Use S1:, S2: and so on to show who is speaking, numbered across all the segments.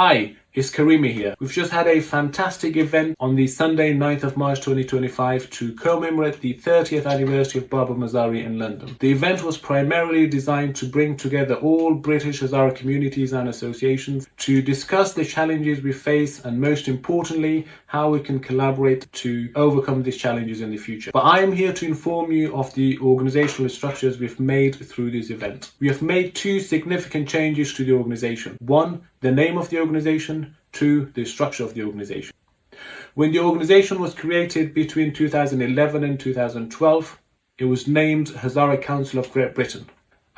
S1: Hi, it's Karimi here. We've just had a fantastic event on the Sunday 9th of March 2025 to commemorate the 30th anniversary of Baba Mazari in London. The event was primarily designed to bring together all British Hazara communities and associations to discuss the challenges we face and, most importantly, how we can collaborate to overcome these challenges in the future. But I am here to inform you of the organizational structures we've made through this event. We have made two significant changes to the organization. One, the name of the organization. Two, the structure of the organization. When the organization was created between 2011 and 2012, it was named Hazara Council of Great Britain.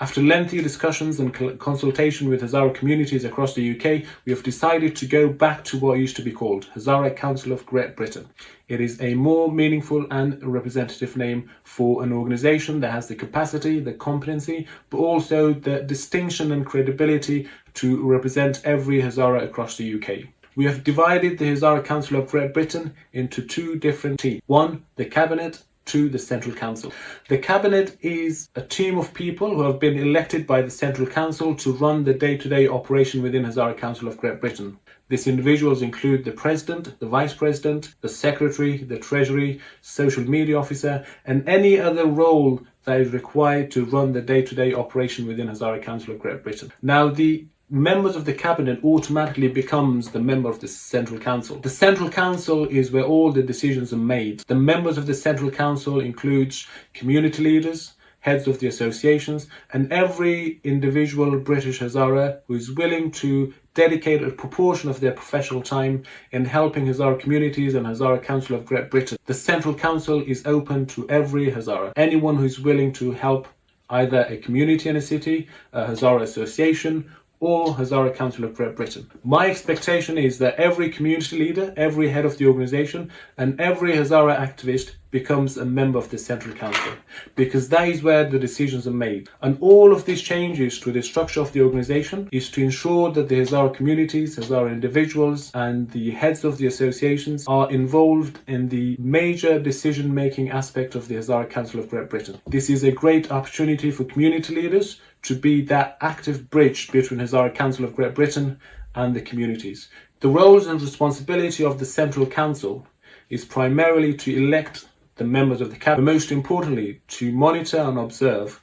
S1: After lengthy discussions and consultation with Hazara communities across the UK, we have decided to go back to what used to be called Hazara Council of Great Britain. It is a more meaningful and representative name for an organisation that has the capacity, the competency, but also the distinction and credibility to represent every Hazara across the UK. We have divided the Hazara Council of Great Britain into two different teams. One, the Cabinet. Two, the Central Council. The Cabinet is a team of people who have been elected by the Central Council to run the day-to-day operation within Hazara Council of Great Britain. These individuals include the President, the Vice President, the Secretary, the Treasury, Social Media Officer, and any other role that is required to run the day-to-day operation within Hazara Council of Great Britain. Now, the members of the Cabinet automatically becomes the member of the Central Council. The Central Council is where all the decisions are made. The members of the Central Council includes community leaders, heads of the associations, and every individual British Hazara who is willing to dedicate a proportion of their professional time in helping Hazara communities and Hazara Council of Great Britain. The Central Council is open to every Hazara. Anyone who is willing to help either a community in a city, a Hazara association, or Hazara Council of Great Britain. My expectation is that every community leader, every head of the organisation, and every Hazara activist becomes a member of the Central Council, because that is where the decisions are made. And all of these changes to the structure of the organisation is to ensure that the Hazara communities, Hazara individuals, and the heads of the associations are involved in the major decision-making aspect of the Hazara Council of Great Britain. This is a great opportunity for community leaders to be that active bridge between Hazara Council of Great Britain and the communities. The roles and responsibility of the Central Council is primarily to elect the members of the Cabinet, but most importantly to monitor and observe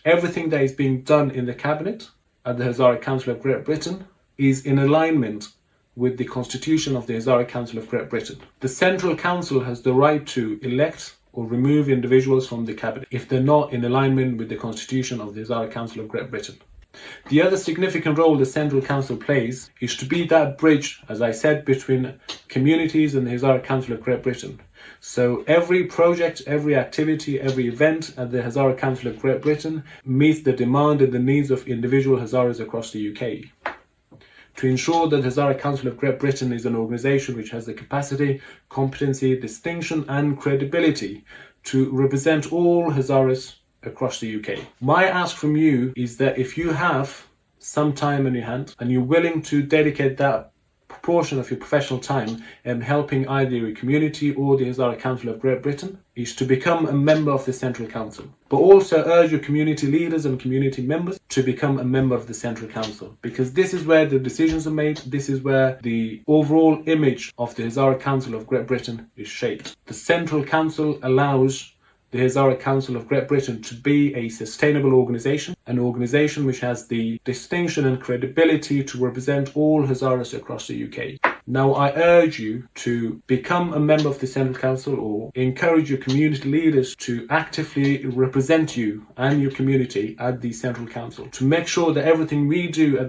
S1: everything that is being done in the Cabinet at the Hazara Council of Great Britain is in alignment with the Constitution of the Hazara Council of Great Britain. The Central Council has the right to elect or remove individuals from the Cabinet if they're not in alignment with the Constitution of the Hazara Council of Great Britain. The other significant role the Central Council plays is to be that bridge, as I said, between communities and the Hazara Council of Great Britain. So every project, every activity, every event at the Hazara Council of Great Britain meets the demand and the needs of individual Hazaras across the UK. To ensure that Hazara Council of Great Britain is an organisation which has the capacity, competency, distinction and credibility to represent all Hazaras across the UK. My ask from you is that if you have some time in your hand and you're willing to dedicate that proportion of your professional time in helping either your community or the Hazara Council of Great Britain, is to become a member of the Central Council. But also urge your community leaders and community members to become a member of the Central Council, because this is where the decisions are made, this is where the overall image of the Hazara Council of Great Britain is shaped. The Central Council allows the Hazara Council of Great Britain to be a sustainable organisation, an organisation which has the distinction and credibility to represent all Hazaras across the UK. Now, I urge you to become a member of the Central Council or encourage your community leaders to actively represent you and your community at the Central Council to make sure that everything we do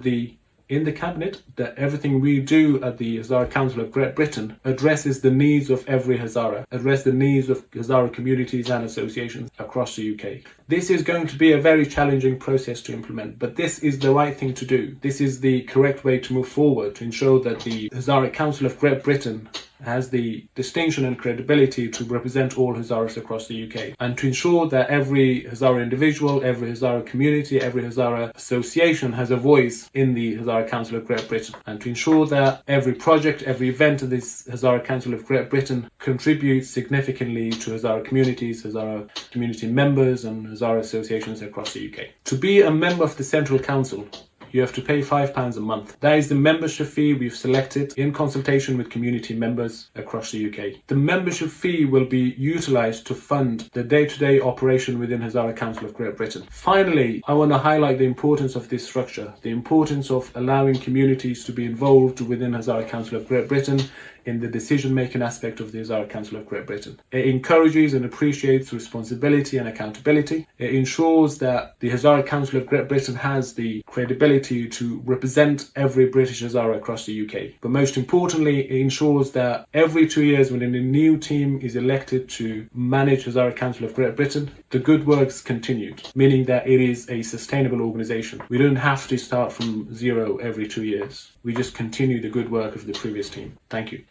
S1: in the Cabinet, that everything we do at the Hazara Council of Great Britain addresses the needs of every Hazara, address the needs of Hazara communities and associations across the UK. This is going to be a very challenging process to implement, but this is the right thing to do. This is the correct way to move forward to ensure that the Hazara Council of Great Britain has the distinction and credibility to represent all Hazaras across the UK, and to ensure that every Hazara individual, every Hazara community, every Hazara association has a voice in the Hazara Council of Great Britain, and to ensure that every project, every event of this Hazara Council of Great Britain contributes significantly to Hazara communities, Hazara community members and Hazara associations across the UK. To be a member of the Central Council, you have to pay £5 a month. That is the membership fee we've selected in consultation with community members across the UK. The membership fee will be utilised to fund the day-to-day operation within Hazara Council of Great Britain. Finally, I want to highlight the importance of this structure, the importance of allowing communities to be involved within Hazara Council of Great Britain in the decision-making aspect of the Hazara Council of Great Britain. It encourages and appreciates responsibility and accountability. It ensures that the Hazara Council of Great Britain has the credibility to represent every British Hazara across the UK. But most importantly, it ensures that every 2 years when a new team is elected to manage Hazara Council of Great Britain, the good work's continued, meaning that it is a sustainable organisation. We don't have to start from zero every 2 years. We just continue the good work of the previous team. Thank you.